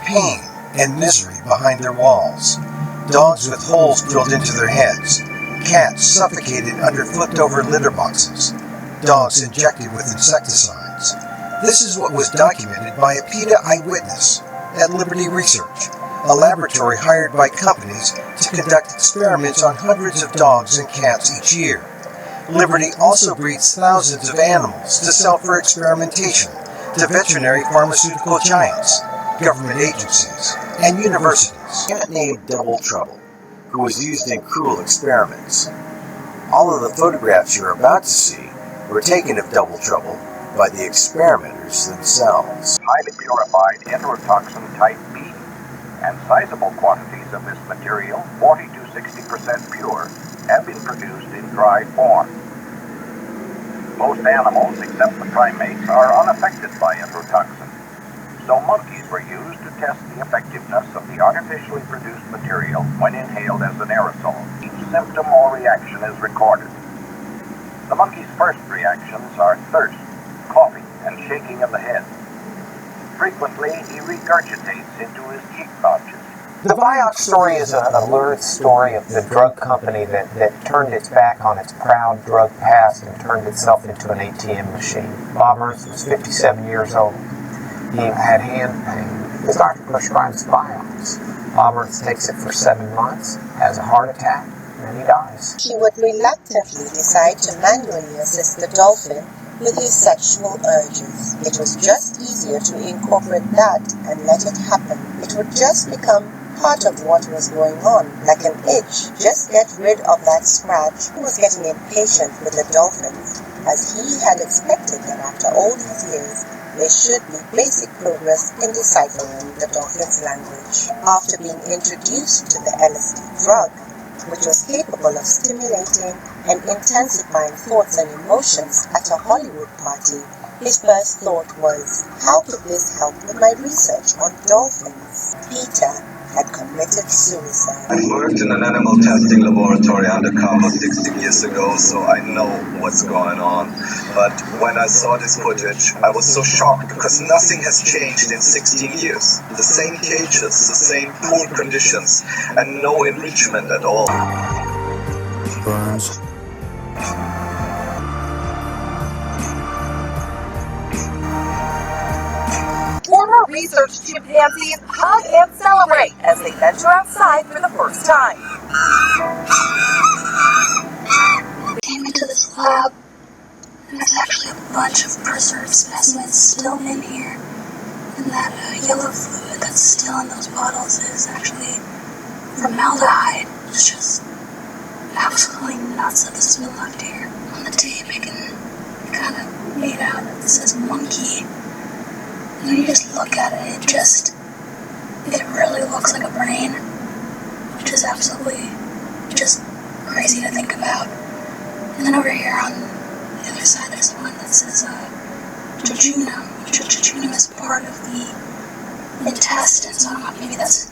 pain and misery behind their walls. Dogs with holes drilled into their heads. Cats suffocated under flipped-over litter boxes. Dogs injected with insecticides. This is what was documented by a PETA eyewitness at Liberty Research, a laboratory hired by companies to conduct experiments on hundreds of dogs and cats each year. Liberty also breeds thousands of animals to sell for experimentation to veterinary pharmaceutical giants, government agencies, and universities. A cat named Double Trouble, who was used in cruel experiments. All of the photographs you're about to see were taken of Double Trouble by the experimenters themselves. Highly purified enterotoxin type B, and sizable quantities of this material, 40 to 60% pure, have been produced in dry form. Most animals, except the primates, are unaffected by enterotoxin. So monkeys were used to test the effectiveness of the artificially produced material when inhaled as an aerosol. Each symptom or reaction is recorded. The monkey's first reactions are thirst, coughing, and shaking of the head. Frequently, he regurgitates into his cheek pouches. The Vioxx story is a lurid story of the drug company that turned its back on its proud drug past and turned itself into an ATM machine. Bob Ernst was 57 years old. He had hand pain. His doctor prescribes Vioxx. Bob Ernst takes it for 7 months, has a heart attack, and then he dies. He would reluctantly decide to manually assist the dolphin with his sexual urges. It was just easier to incorporate that and let it happen. It would just become part of what was going on, like an itch. Just get rid of that scratch. He was getting impatient with the dolphins, as he had expected that after all these years, there should be basic progress in deciphering the dolphin's language. After being introduced to the LSD drug, which was capable of stimulating and intensifying thoughts and emotions at a Hollywood party, his first thought was, how could this help with my research on dolphins? Peter had committed suicide. I worked in an animal testing laboratory undercover 16 years ago, so I know what's going on. But when I saw this footage, I was so shocked because nothing has changed in 16 years. The same cages, the same poor conditions, and no enrichment at all. Burns. Former research chimpanzees hug and celebrate as they venture outside for the first time. We came into this lab, and there's actually a bunch of preserved specimens still in here. And that yellow fluid that's still in those bottles is actually formaldehyde. It's just absolutely nuts that this has been left here. On the tape, I can kind of made out that this says monkey. And when you just look at it, it really looks like a brain, which is absolutely just crazy to think about. And then over here on the other side, there's one that says jejunum, which jejunum is part of the intestine, so I don't know, maybe that's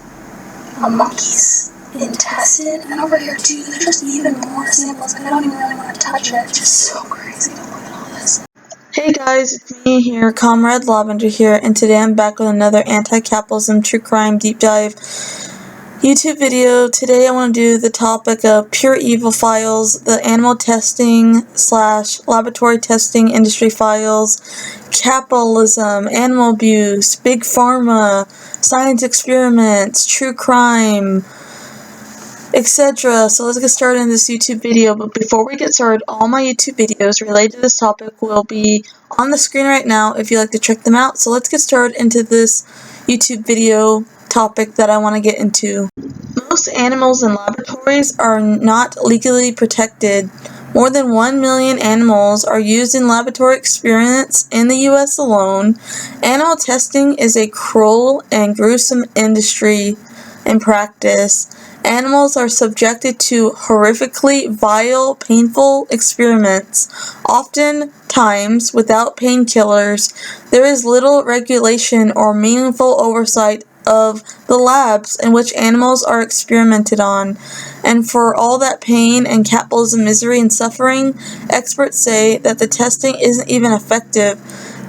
a monkey's intestine. And then over here too, there's just even more samples, and I don't even really want to touch it. It's just so crazy to look at all this. Hey guys, it's me here, Comrade Lavender here, and today I'm back with another anti-capitalism true crime deep dive YouTube video. Today I want to do the topic of pure evil files, the animal testing / laboratory testing industry files, capitalism, animal abuse, Big Pharma, science experiments, true crime, etc. So let's get started in this YouTube video. But before we get started, all my YouTube videos related to this topic will be on the screen right now if you'd like to check them out. So let's get started into this YouTube video topic that I want to get into. Most animals in laboratories are not legally protected. More than 1 million animals are used in laboratory experiments in the US alone. Animal testing is a cruel and gruesome industry in practice. Animals are subjected to horrifically vile, painful experiments, oftentimes without painkillers. There is little regulation or meaningful oversight of the labs in which animals are experimented on. And for all that pain and capitalism misery and suffering, experts say that the testing isn't even effective.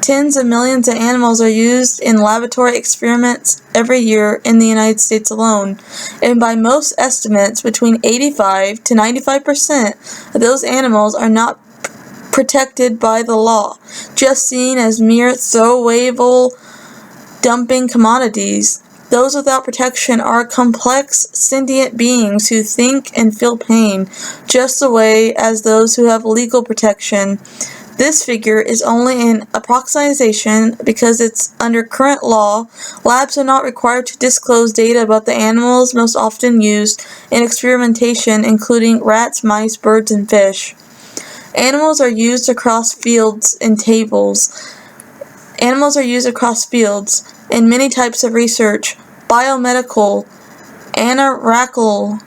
Tens of millions of animals are used in laboratory experiments every year in the United States alone, and by most estimates, between 85 to 95% of those animals are not protected by the law, just seen as mere throwawayable dumping commodities. Those without protection are complex, sentient beings who think and feel pain, just the way as those who have legal protection. This figure is only an approximation because it's under current law. Labs are not required to disclose data about the animals most often used in experimentation, including rats, mice, birds, and fish. Animals are used across fields in many types of research: biomedical, anatomical,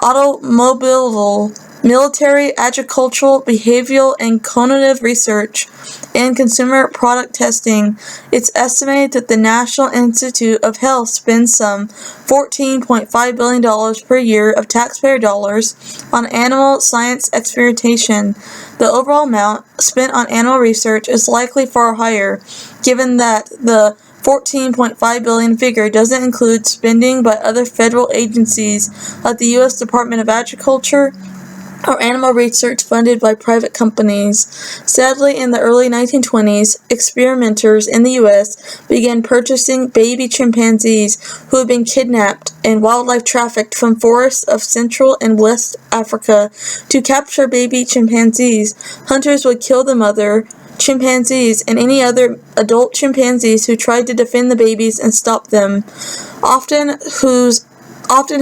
automobile, military, agricultural, behavioral, and cognitive research, and consumer product testing. It's estimated that the National Institute of Health spends some $14.5 billion per year of taxpayer dollars on animal science experimentation. The overall amount spent on animal research is likely far higher, given that the $14.5 billion figure doesn't include spending by other federal agencies like the U.S. Department of Agriculture, or animal research funded by private companies. Sadly, in the early 1920s, experimenters in the U.S. began purchasing baby chimpanzees who had been kidnapped and wildlife trafficked from forests of Central and West Africa. To capture baby chimpanzees, hunters would kill the mother chimpanzees and any other adult chimpanzees who tried to defend the babies and stop them. Often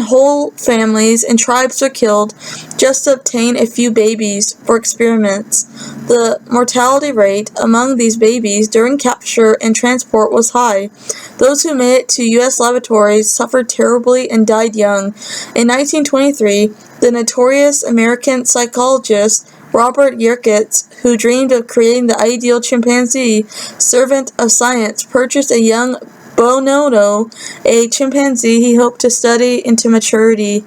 whole families and tribes were killed just to obtain a few babies for experiments. The mortality rate among these babies during capture and transport was high. Those who made it to U.S. laboratories suffered terribly and died young. In 1923, the notorious American psychologist Robert Yerkes, who dreamed of creating the ideal chimpanzee servant of science, purchased a young bonobo, a chimpanzee he hoped to study into maturity.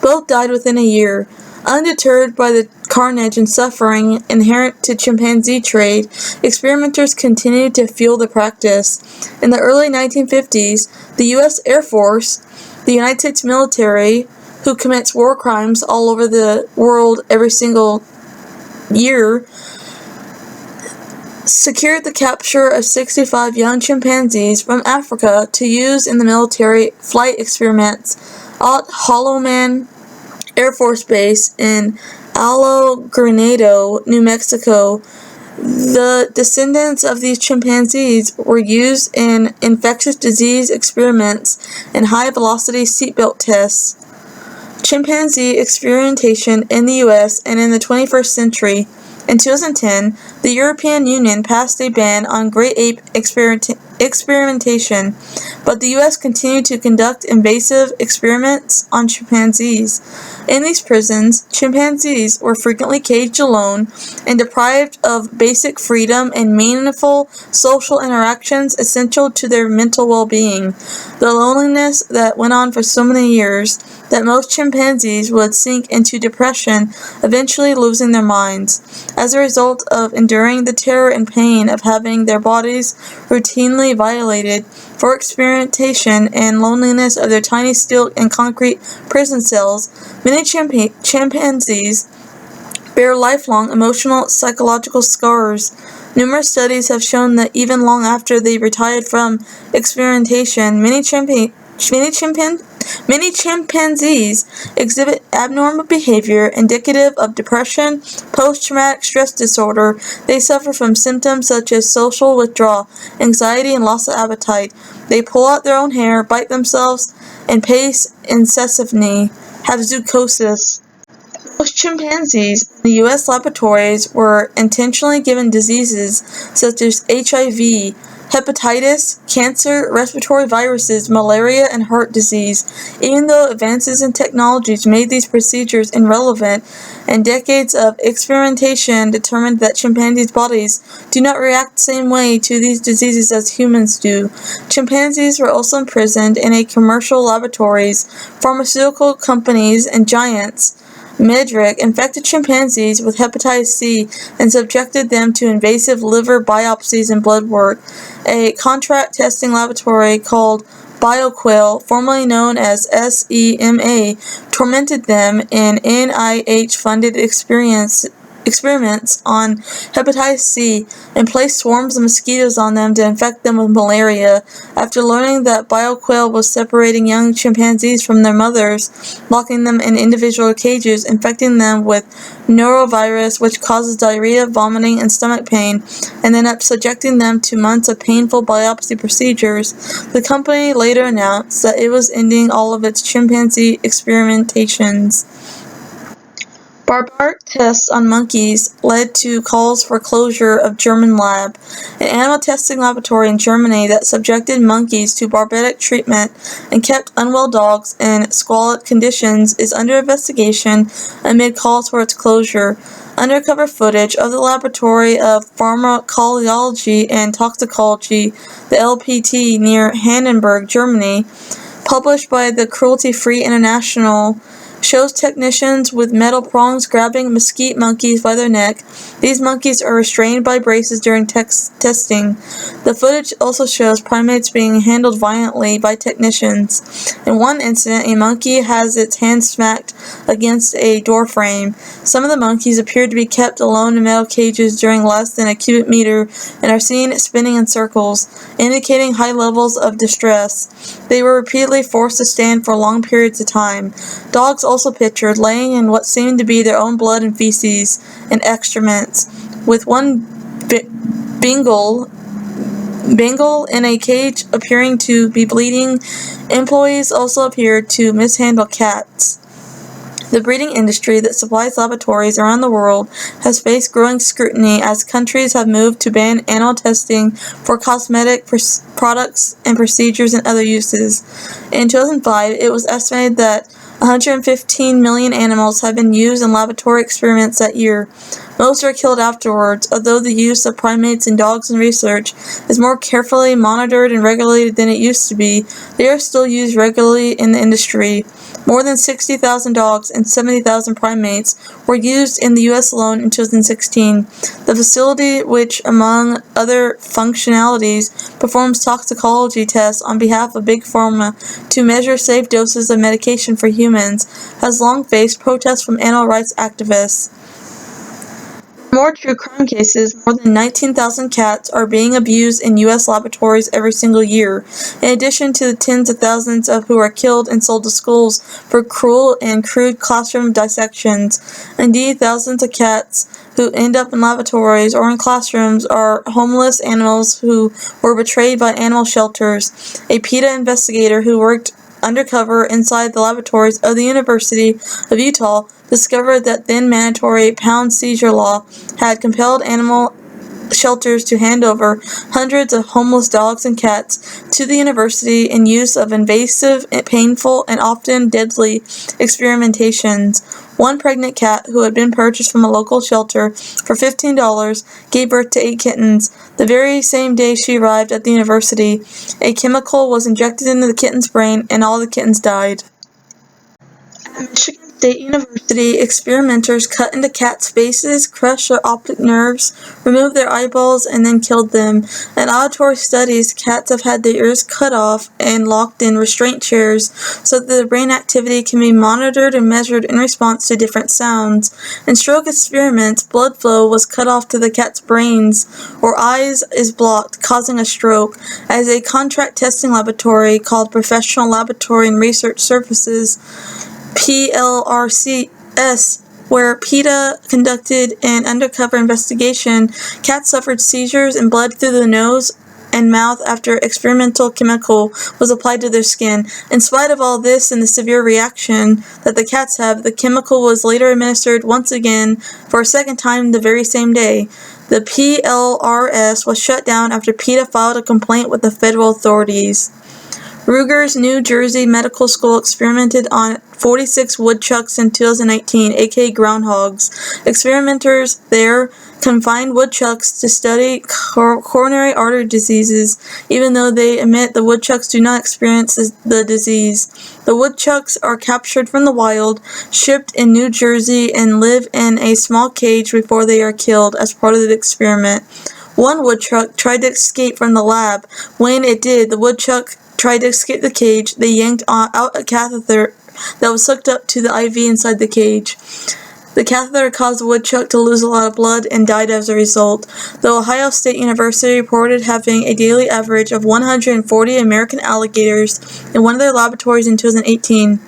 Both died within a year. Undeterred by the carnage and suffering inherent to chimpanzee trade, experimenters continued to fuel the practice. In the early 1950s, the U.S. Air Force, the United States military, who commits war crimes all over the world every single year, secured the capture of 65 young chimpanzees from Africa to use in the military flight experiments at Holloman Air Force Base in Alamogordo, New Mexico. The descendants of these chimpanzees were used in infectious disease experiments and high-velocity seatbelt tests. Chimpanzee experimentation in the U.S. and in the 21st century. In 2010, the European Union passed a ban on great ape experimentation, but the U.S. continued to conduct invasive experiments on chimpanzees. In these prisons, chimpanzees were frequently caged alone and deprived of basic freedom and meaningful social interactions essential to their mental well-being. The loneliness that went on for so many years that most chimpanzees would sink into depression, eventually losing their minds. As a result of enduring the terror and pain of having their bodies routinely violated for experimentation and loneliness of their tiny steel and concrete prison cells, many chimpanzees bear lifelong emotional psychological scars. Numerous studies have shown that even long after they retired from experimentation, many chimpanzees exhibit abnormal behavior indicative of depression, post-traumatic stress disorder. They suffer from symptoms such as social withdrawal, anxiety, and loss of appetite. They pull out their own hair, bite themselves, and pace incessantly, have zoochosis. Most chimpanzees in the U.S. laboratories were intentionally given diseases such as HIV, hepatitis, cancer, respiratory viruses, malaria, and heart disease. Even though advances in technologies made these procedures irrelevant, and decades of experimentation determined that chimpanzees' bodies do not react the same way to these diseases as humans do. Chimpanzees were also imprisoned in commercial laboratories, pharmaceutical companies, and giants Misery infected chimpanzees with hepatitis C and subjected them to invasive liver biopsies and blood work. A contract testing laboratory called Bioquil, formerly known as SEMA, tormented them in NIH-funded experiments on hepatitis C and placed swarms of mosquitoes on them to infect them with malaria. After learning that Bioquil was separating young chimpanzees from their mothers, locking them in individual cages, infecting them with norovirus, which causes diarrhea, vomiting, and stomach pain, and then subjecting them to months of painful biopsy procedures, the company later announced that it was ending all of its chimpanzee experimentations. Barbaric tests on monkeys led to calls for closure of German lab. An animal testing laboratory in Germany that subjected monkeys to barbaric treatment and kept unwell dogs in squalid conditions is under investigation amid calls for its closure. Undercover footage of the Laboratory of Pharmacology and Toxicology, the LPT, near Hindenburg, Germany, published by the Cruelty-Free International, shows technicians with metal prongs grabbing mesquite monkeys by their neck. These monkeys are restrained by braces during testing. The footage also shows primates being handled violently by technicians. In one incident, a monkey has its hand smacked against a door frame. Some of the monkeys appear to be kept alone in metal cages during less than a cubic meter and are seen spinning in circles, indicating high levels of distress. They were repeatedly forced to stand for long periods of time. Dogs also pictured laying in what seemed to be their own blood and feces and excrements, with one Bengal in a cage appearing to be bleeding. Employees also appeared to mishandle cats. The breeding industry that supplies laboratories around the world has faced growing scrutiny as countries have moved to ban animal testing for cosmetic products and procedures and other uses. In 2005, it was estimated that 115 million animals have been used in laboratory experiments that year. Most are killed afterwards, although the use of primates and dogs in research is more carefully monitored and regulated than it used to be. They are still used regularly in the industry. More than 60,000 dogs and 70,000 primates were used in the U.S. alone in 2016. The facility, which, among other functionalities, performs toxicology tests on behalf of Big Pharma to measure safe doses of medication for humans, has long faced protests from animal rights activists. More true crime cases, more than 19,000 cats are being abused in U.S. laboratories every single year, in addition to the tens of thousands of who are killed and sold to schools for cruel and crude classroom dissections. Indeed, thousands of cats who end up in laboratories or in classrooms are homeless animals who were betrayed by animal shelters. A PETA investigator who worked undercover inside the laboratories of the University of Utah discovered that then mandatory pound seizure law had compelled animal shelters to hand over hundreds of homeless dogs and cats to the university in use of invasive, painful, and often deadly experimentations. One pregnant cat who had been purchased from a local shelter for $15 gave birth to 8 kittens. The very same day she arrived at the university, a chemical was injected into the kitten's brain and all the kittens died. At Michigan State University, experimenters cut into cats' faces, crushed their optic nerves, removed their eyeballs, and then killed them. In auditory studies, cats have had their ears cut off and locked in restraint chairs so that their brain activity can be monitored and measured in response to different sounds. In stroke experiments, blood flow was cut off to the cat's brains or eyes is blocked, causing a stroke. As a contract testing laboratory called Professional Laboratory and Research Services, PLRCS, where PETA conducted an undercover investigation, cats suffered seizures and bled through the nose and mouth after experimental chemical was applied to their skin. In spite of all this and the severe reaction that the cats have, the chemical was later administered once again for a second time the very same day. The PLRS was shut down after PETA filed a complaint with the federal authorities. Rutgers, New Jersey Medical School experimented on 46 woodchucks in 2019, aka groundhogs. Experimenters there confined woodchucks to study coronary artery diseases, even though they admit the woodchucks do not experience the disease. The woodchucks are captured from the wild, shipped in New Jersey, and live in a small cage before they are killed as part of the experiment. One woodchuck tried to escape from the lab. When it did, the woodchuck tried to escape the cage. They yanked out a catheter that was hooked up to the IV inside the cage. The catheter caused the woodchuck to lose a lot of blood and died as a result. The Ohio State University reported having a daily average of 140 American alligators in one of their laboratories in 2018.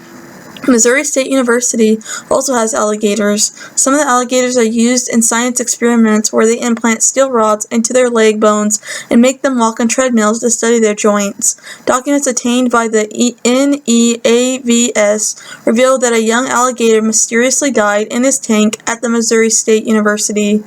Missouri State University also has alligators. Some of the alligators are used in science experiments where they implant steel rods into their leg bones and make them walk on treadmills to study their joints. Documents obtained by the NEAVS revealed that a young alligator mysteriously died in his tank at the Missouri State University.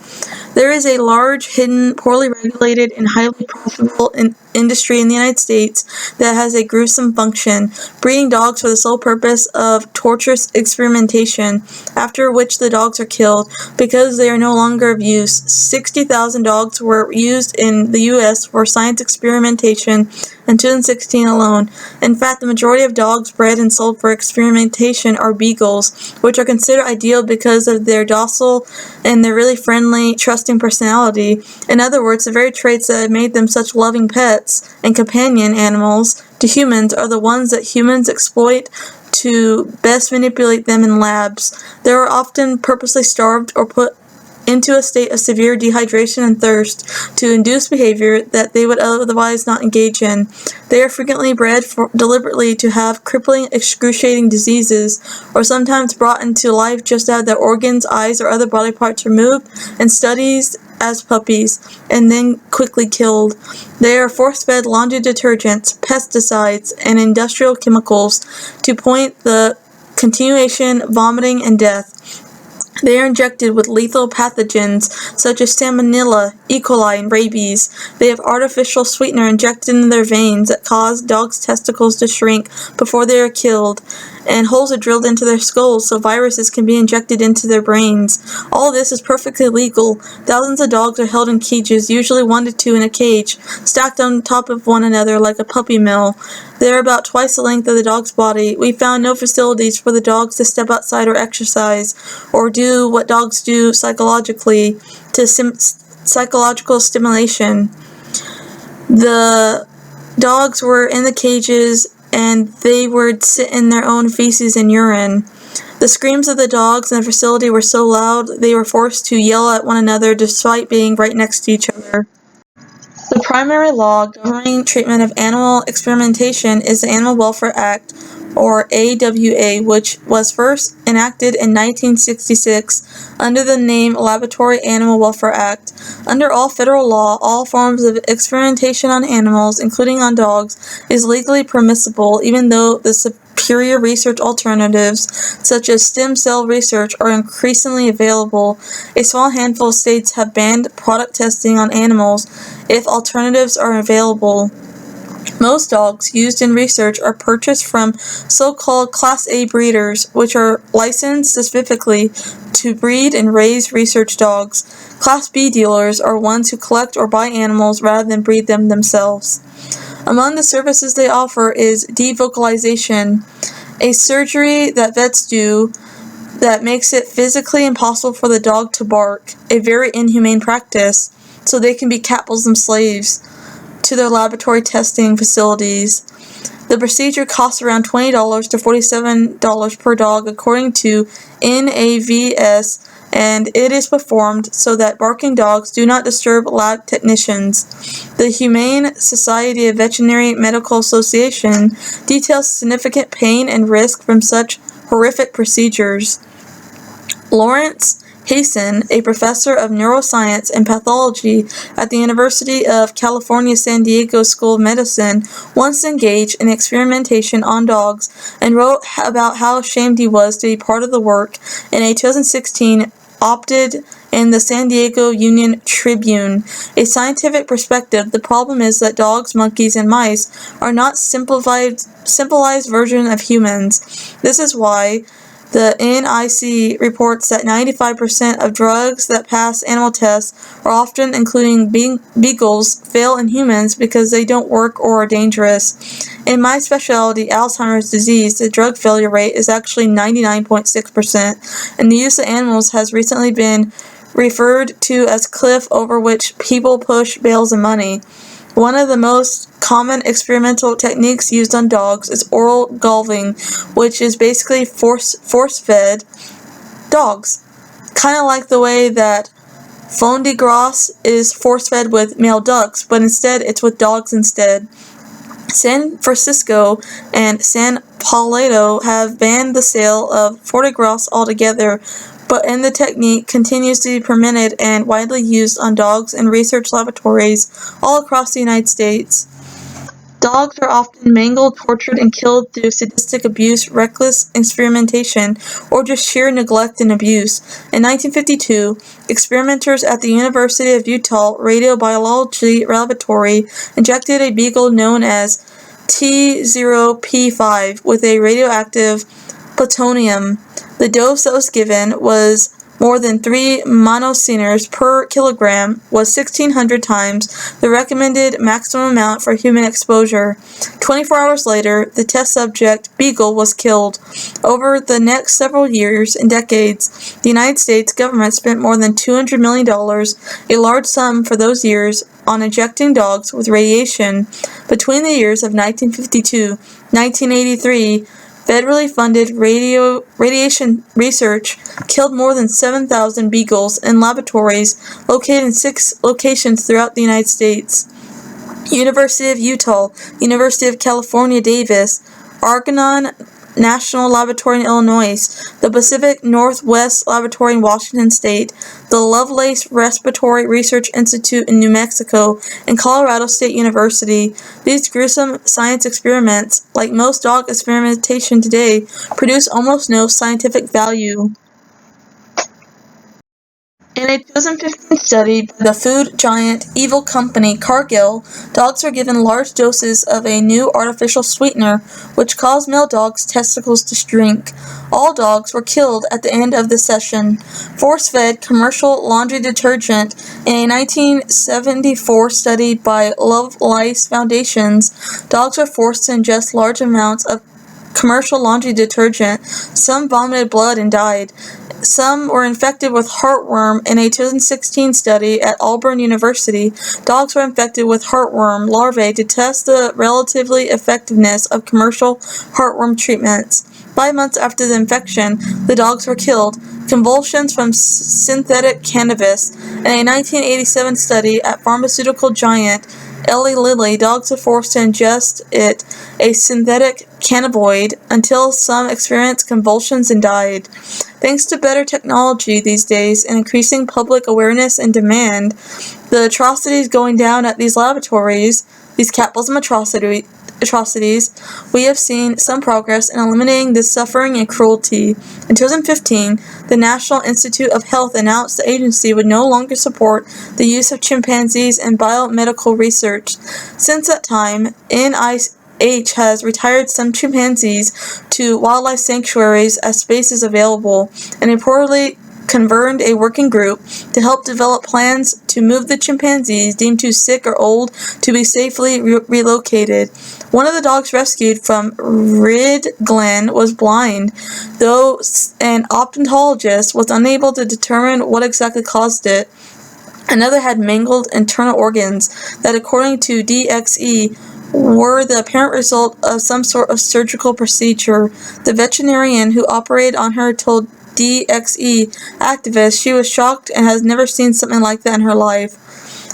There is a large, hidden, poorly regulated, and highly profitable industry in the United States that has a gruesome function, breeding dogs for the sole purpose of torturous experimentation, after which the dogs are killed because they are no longer of use. 60,000 dogs were used in the U.S. for science experimentation in 2016 alone. In fact, the majority of dogs bred and sold for experimentation are beagles, which are considered ideal because of their docile and their really friendly, trusting personality. In other words, the very traits that have made them such loving pets and companion animals to humans are the ones that humans exploit to best manipulate them in labs. They are often purposely starved or put into a state of severe dehydration and thirst to induce behavior that they would otherwise not engage in. They are frequently bred deliberately to have crippling, excruciating diseases, or sometimes brought into life just to have their organs, eyes, or other body parts removed and studied as puppies, and then quickly killed. They are force-fed laundry detergents, pesticides, and industrial chemicals to point the continuation, vomiting, and death. They are injected with lethal pathogens such as Salmonella, E. coli, and rabies. They have artificial sweetener injected into their veins that cause dogs' testicles to shrink before they are killed, and holes are drilled into their skulls so viruses can be injected into their brains. All this is perfectly legal. Thousands of dogs are held in cages, usually 1 to 2 in a cage, stacked on top of one another like a puppy mill. They are about twice the length of the dog's body. We found no facilities for the dogs to step outside or exercise, or do what dogs do psychologically, to psychological stimulation. The dogs were in the cages and they would sit in their own feces and urine. The screams of the dogs in the facility were so loud they were forced to yell at one another despite being right next to each other. The primary law governing treatment of animal experimentation is the Animal Welfare Act, or AWA, which was first enacted in 1966 under the name Laboratory Animal Welfare Act. Under all federal law, all forms of experimentation on animals, including on dogs, is legally permissible, even though the superior research alternatives, such as stem cell research, are increasingly available. A small handful of states have banned product testing on animals if alternatives are available. Most dogs used in research are purchased from so-called Class A breeders, which are licensed specifically to breed and raise research dogs. Class B dealers are ones who collect or buy animals rather than breed them themselves. Among the services they offer is devocalization, a surgery that vets do that makes it physically impossible for the dog to bark, a very inhumane practice, so they can be cat bulls and slaves to their laboratory testing facilities. The procedure costs around $20 to $47 per dog according to NAVS, and it is performed so that barking dogs do not disturb lab technicians. The Humane Society of Veterinary Medical Association details significant pain and risk from such horrific procedures. Lawrence Hazen, a professor of neuroscience and pathology at the University of California San Diego School of Medicine, once engaged in experimentation on dogs and wrote about how ashamed he was to be part of the work in a 2016 op-ed in the San Diego Union Tribune. A scientific perspective, the problem is that dogs, monkeys, and mice are not simplified versions of humans. This is why The NIC reports that 95% of drugs that pass animal tests are often, including beagles, fail in humans because they don't work or are dangerous. In my specialty, Alzheimer's disease, the drug failure rate is actually 99.6%, and the use of animals has recently been referred to as cliff over which people push bales of money. One of the most common experimental techniques used on dogs is oral galving, which is basically force-fed dogs. Kind of like the way that Fond de Grace is force-fed with male ducks, but instead it's with dogs instead. San Francisco and San Paulo have banned the sale of Fond de Grace altogether, but the technique continues to be permitted and widely used on dogs in research laboratories all across the United States. Dogs are often mangled, tortured, and killed through sadistic abuse, reckless experimentation, or just sheer neglect and abuse. In 1952, experimenters at the University of Utah Radiobiology Laboratory injected a beagle known as T0P5 with a radioactive plutonium. The dose that was given was more than 3 monociners per kilogram, was 1,600 times the recommended maximum amount for human exposure. 24 hours later, the test subject, beagle, was killed. Over the next several years and decades, the United States government spent more than $200 million, a large sum for those years, on injecting dogs with radiation. Between the years of 1952 and 1983, federally funded radiation research killed more than 7,000 beagles in laboratories located in 6 locations throughout the United States. University of Utah, University of California, Davis, Argonne National Laboratory in Illinois, the Pacific Northwest Laboratory in Washington State, the Lovelace Respiratory Research Institute in New Mexico, and Colorado State University. These gruesome science experiments, like most dog experimentation today, produce almost no scientific value. In a 2015 study by the food giant Evil Company Cargill, dogs were given large doses of a new artificial sweetener which caused male dogs' testicles to shrink. All dogs were killed at the end of the session. Force-fed commercial laundry detergent. In a 1974 study by Lovelace Foundations, dogs were forced to ingest large amounts of commercial laundry detergent. Some vomited blood and died. Some were infected with heartworm. In a 2016 study at Auburn University, dogs were infected with heartworm larvae to test the relatively effectiveness of commercial heartworm treatments. 5 months after the infection, the dogs were killed. Convulsions from synthetic cannabis. In a 1987 study at pharmaceutical giant Eli Lilly, dogs were forced to ingest a synthetic cannabinoid, until some experienced convulsions and died. Thanks to better technology these days and increasing public awareness and demand, the atrocities going down at these laboratories, these capitalism atrocities, we have seen some progress in eliminating this suffering and cruelty. In 2015, the National Institute of Health announced the agency would no longer support the use of chimpanzees in biomedical research. Since that time, NIH has retired some chimpanzees to wildlife sanctuaries as space is available, and reportedly convened a working group to help develop plans to move the chimpanzees deemed too sick or old to be safely relocated. One of the dogs rescued from Rid Glen was blind, though an ophthalmologist was unable to determine what exactly caused it. Another had mangled internal organs that, according to DXE, were the apparent result of some sort of surgical procedure. The veterinarian who operated on her told DXE activists she was shocked and has never seen something like that in her life.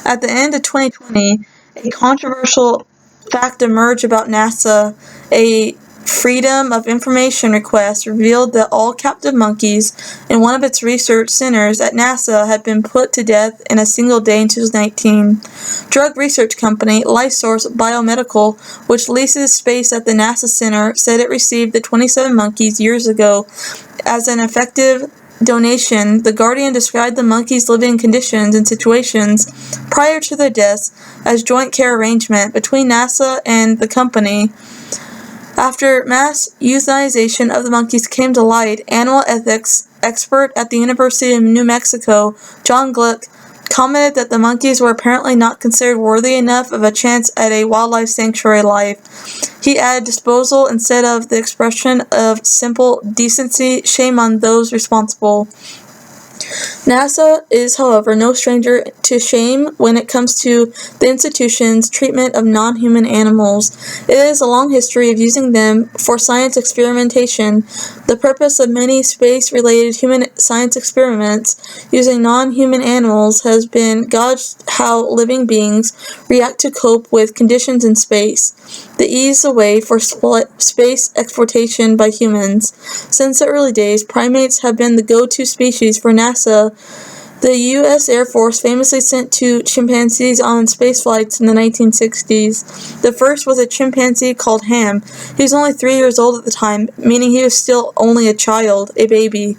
At the end of 2020, a controversial fact emerged about NASA. A Freedom of Information request revealed that all captive monkeys in one of its research centers at NASA had been put to death in a single day in 2019. Drug research company Lysource Biomedical, which leases space at the NASA center, said it received the 27 monkeys years ago as an effective donation. The Guardian described the monkeys' living conditions and situations prior to their deaths as joint care arrangement between NASA and the company. After mass euthanization of the monkeys came to light, animal ethics expert at the University of New Mexico, John Gluck, commented that the monkeys were apparently not considered worthy enough of a chance at a wildlife sanctuary life. He added disposal instead of the expression of simple decency. Shame on those responsible. NASA is, however, no stranger to shame when it comes to the institution's treatment of non-human animals. It has a long history of using them for science experimentation. The purpose of many space-related human science experiments using non-human animals has been gauge how living beings react to cope with conditions in space. The ease the way for space exploitation by humans. Since the early days, primates have been the go-to species for NASA. The U.S. Air Force famously sent 2 chimpanzees on space flights in the 1960s. The first was a chimpanzee called Ham. He was only 3 years old at the time, meaning he was still only a child, a baby.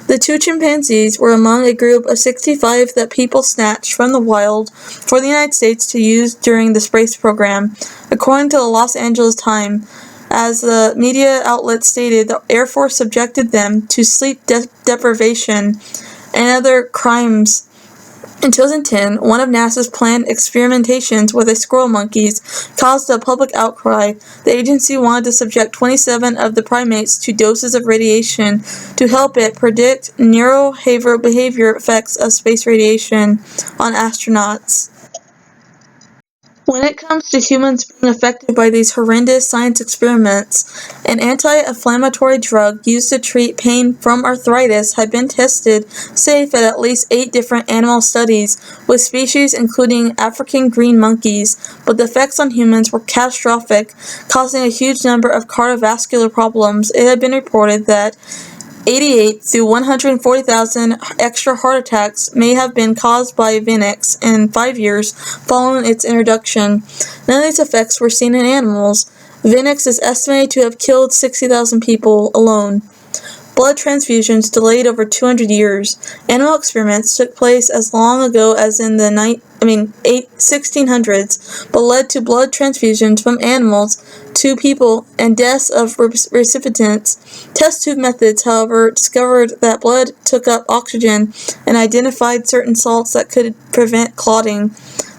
The 2 chimpanzees were among a group of 65 that people snatched from the wild for the United States to use during the space program, according to the Los Angeles Times. As the media outlet stated, the Air Force subjected them to sleep deprivation and other crimes. In 2010, one of NASA's planned experimentations with the squirrel monkeys caused a public outcry. The agency wanted to subject 27 of the primates to doses of radiation to help it predict neurobehavior effects of space radiation on astronauts. When it comes to humans being affected by these horrendous science experiments, an anti-inflammatory drug used to treat pain from arthritis had been tested safe at least 8 different animal studies with species including African green monkeys, but the effects on humans were catastrophic, causing a huge number of cardiovascular problems. It had been reported that 88 through 140,000 extra heart attacks may have been caused by Vinox in 5 years following its introduction. None of these effects were seen in animals. Vinox is estimated to have killed 60,000 people alone. Blood transfusions delayed over 200 years. Animal experiments took place as long ago as in the 1600s, but led to blood transfusions from animals to people and deaths of recipients. Test tube methods, however, discovered that blood took up oxygen and identified certain salts that could prevent clotting.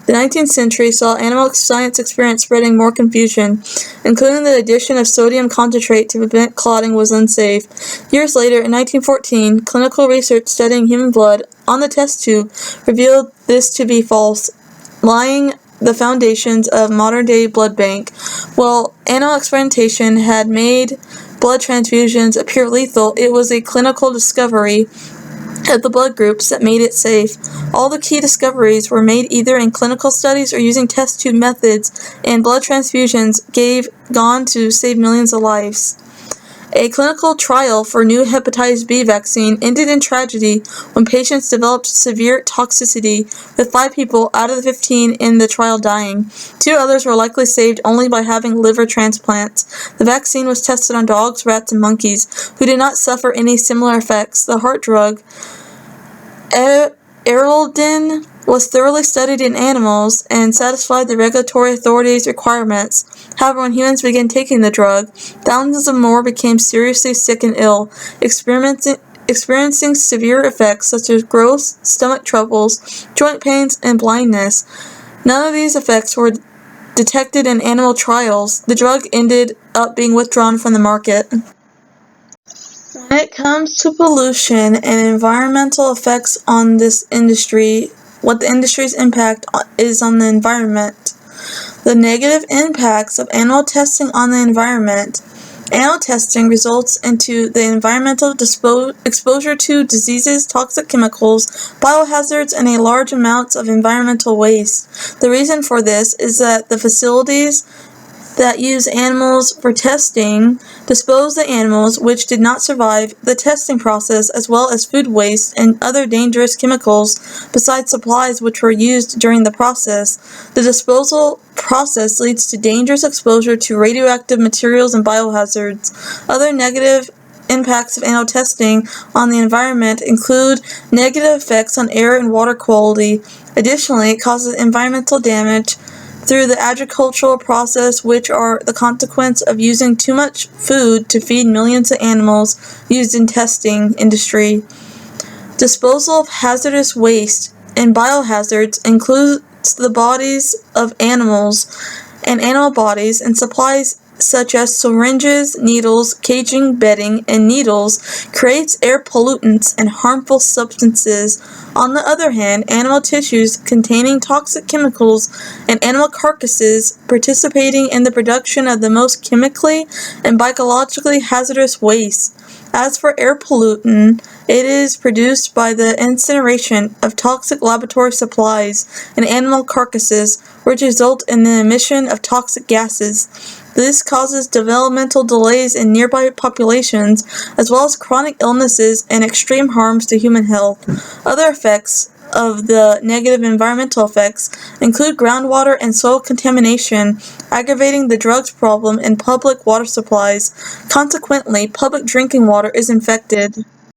The 19th century saw animal science experiments spreading more confusion, including the addition of sodium concentrate to prevent clotting was unsafe. Years later, in 1914, clinical research studying human blood on the test tube revealed this to be false, lying the foundations of modern-day blood bank. While animal experimentation had made blood transfusions appear lethal, it was a clinical discovery of the blood groups that made it safe. All the key discoveries were made either in clinical studies or using test tube methods, and blood transfusions gone to save millions of lives. A clinical trial for new hepatitis B vaccine ended in tragedy when patients developed severe toxicity, with 5 people out of the 15 in the trial dying. 2 others were likely saved only by having liver transplants. The vaccine was tested on dogs, rats, and monkeys, who did not suffer any similar effects. The heart drug, Eraldin, was thoroughly studied in animals and satisfied the regulatory authorities' requirements. However, when humans began taking the drug, thousands of more became seriously sick and ill, experiencing severe effects such as gross stomach troubles, joint pains, and blindness. None of these effects were detected in animal trials. The drug ended up being withdrawn from the market. When it comes to pollution and environmental effects on this industry, what the industry's impact is on the environment. The negative impacts of animal testing on the environment. Animal testing results into the environmental exposure to diseases, toxic chemicals, biohazards, and a large amounts of environmental waste. The reason for this is that the facilities that use animals for testing dispose the animals which did not survive the testing process, as well as food waste and other dangerous chemicals besides supplies which were used during the process. The disposal process leads to dangerous exposure to radioactive materials and biohazards. Other negative impacts of animal testing on the environment include negative effects on air and water quality. Additionally, it causes environmental damage through the agricultural process, which are the consequence of using too much food to feed millions of animals used in testing industry. Disposal of hazardous waste and biohazards includes the bodies of animals and animal bodies and supplies such as syringes, needles, caging, bedding, and needles creates air pollutants and harmful substances. On the other hand, animal tissues containing toxic chemicals and animal carcasses participating in the production of the most chemically and biologically hazardous waste. As for air pollutant, it is produced by the incineration of toxic laboratory supplies and animal carcasses, which result in the emission of toxic gases. This causes developmental delays in nearby populations, as well as chronic illnesses and extreme harms to human health. Other effects of the negative environmental effects include groundwater and soil contamination, aggravating the drugs problem in public water supplies. Consequently, public drinking water is infected.